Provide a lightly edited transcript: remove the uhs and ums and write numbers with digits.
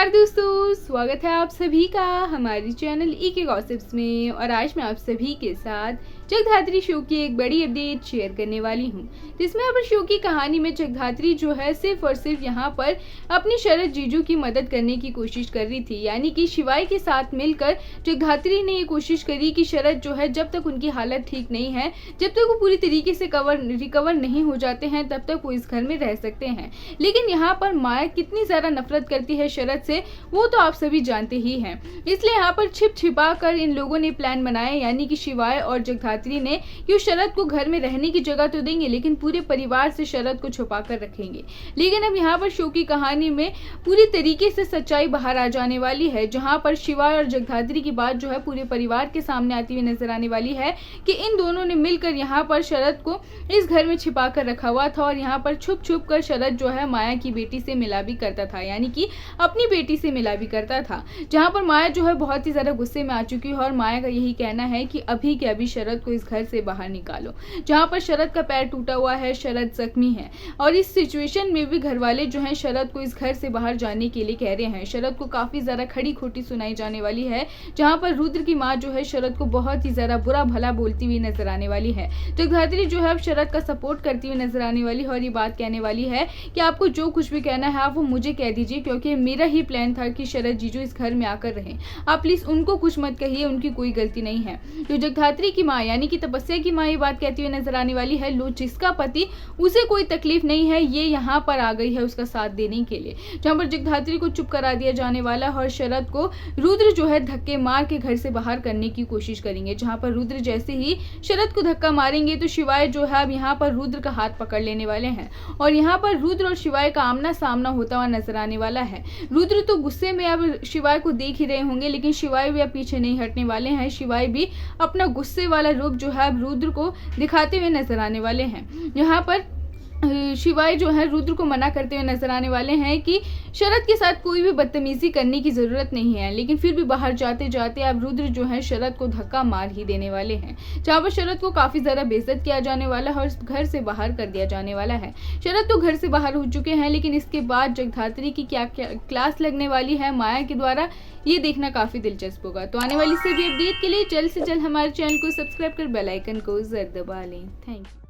नमस्कार दोस्तों, स्वागत है आप सभी का हमारी चैनल के गॉसिप्स में। और आज मैं आप सभी के साथ जगधात्री शो की एक बड़ी अपडेट शेयर करने वाली हूं, जिसमें यहाँ पर शो की कहानी में जगधात्री जो है सिर्फ और सिर्फ यहाँ पर अपनी शरद जीजू की मदद करने की कोशिश कर रही थी। यानी कि शिवाय के साथ मिलकर जगधात्री ने ये कोशिश करी कि शरद जो है जब तक उनकी हालत ठीक नहीं है, जब तक वो पूरी तरीके से रिकवर नहीं हो जाते हैं, तब तक वो इस घर में रह सकते हैं। लेकिन यहाँ पर माया कितनी ज्यादा नफरत करती है शरद से, वो तो आप सभी जानते ही हैं। इसलिए यहाँ पर छिपा कर इन लोगों ने प्लान बनाया, यानी कि शिवाय और जगधात्री ने, कि शरद को घर में रहने की जगह तो देंगे, लेकिन पूरे परिवार से शरद को छुपा कर रखेंगे। लेकिन अब यहाँ पर शो की कहानी में पूरी तरीके से सच्चाई बाहर आ जाने वाली है, जहाँ पर शिवाय और जगधात्री की बात जो है पूरे परिवार के सामने आती हुई नजर आने वाली है कि इन दोनों ने मिलकर यहाँ पर शरद को इस घर में छिपा कर रखा हुआ था और यहाँ पर छुप छुप कर शरद जो है माया की बेटी से मिला भी करता था, यानी कि अपनी बेटी से मिला भी करता था। जहां पर माया जो है बहुत ही ज्यादा गुस्से में आ चुकी है और माया का यही कहना है कि अभी के अभी शरद को इस घर से बाहर निकालो। जहां पर शरद का पैर टूटा हुआ है, शरद जख्मी है और इस सिचुएशन में भी घर वाले जो हैं शरद को इस घर से बाहर जाने के लिए कह रहे हैं। शरद को काफी ज्यादा खड़ी खोटी सुनाई जाने वाली है, जहां पर रुद्र की माँ जो है शरद को बहुत ही ज्यादा बुरा भला बोलती हुई नजर आने वाली है। जगधात्री जो है अब शरद का सपोर्ट करती हुई नजर आने वाली है और ये बात कहने वाली है कि आपको जो कुछ भी कहना है आप वो मुझे कह दीजिए, क्योंकि मेरा ही प्लान था कि शरद जीजू इस घर में आकर रहें। आप प्लीज उनको कुछ मत कहिए, उनकी कोई गलती नहीं है। तो जगधात्री की माँ यानी कि तपस्या की माँ ये बात कहती हुई नजर आने वाली है, लो जिसका पति उसे कोई तकलीफ नहीं है, ये यहाँ पर आ गई है उसका साथ देने के लिए। जहाँ पर जगधात्री को चुप करा दिया जाने वाला है और शरद को रुद्र जो है धक्के मार के घर से बाहर करने की कोशिश करेंगे। जहाँ पर रुद्र जैसे ही शरद को धक्का मारेंगे तो शिवाय जो है अब यहाँ पर रुद्र का हाथ पकड़ लेने वाले हैं और यहाँ पर रुद्र और शिवाय का आमना सामना होता हुआ नजर आने वाला है। रुद्र तो गुस्से में अब शिवाय को देख ही रहे होंगे, लेकिन शिवाय भी अब पीछे नहीं हटने वाले हैं। शिवाय भी अपना गुस्से वाला रूप जो है अब रुद्र को दिखाते हुए नजर आने वाले हैं। यहाँ पर शिवाय जो है रुद्र को मना करते हुए नजर आने वाले हैं कि शरद के साथ कोई भी बदतमीजी करने की जरूरत नहीं है, लेकिन फिर भी बाहर जाते जाते अब रुद्र जो है शरद को धक्का मार ही देने वाले हैं। जहाँ पर शरद को काफी ज्यादा बेइज्जत किया जाने वाला है और घर से बाहर कर दिया जाने वाला है। शरद तो घर से बाहर हो चुके हैं, लेकिन इसके बाद जगधात्री की क्या क्लास लगने वाली है माया के द्वारा, ये देखना काफी दिलचस्प होगा। तो आने वाली सभी अपडेट के लिए जल्द से जल्द हमारे चैनल को सब्सक्राइब कर बेल आइकन को जरूर दबा लें। Thank you.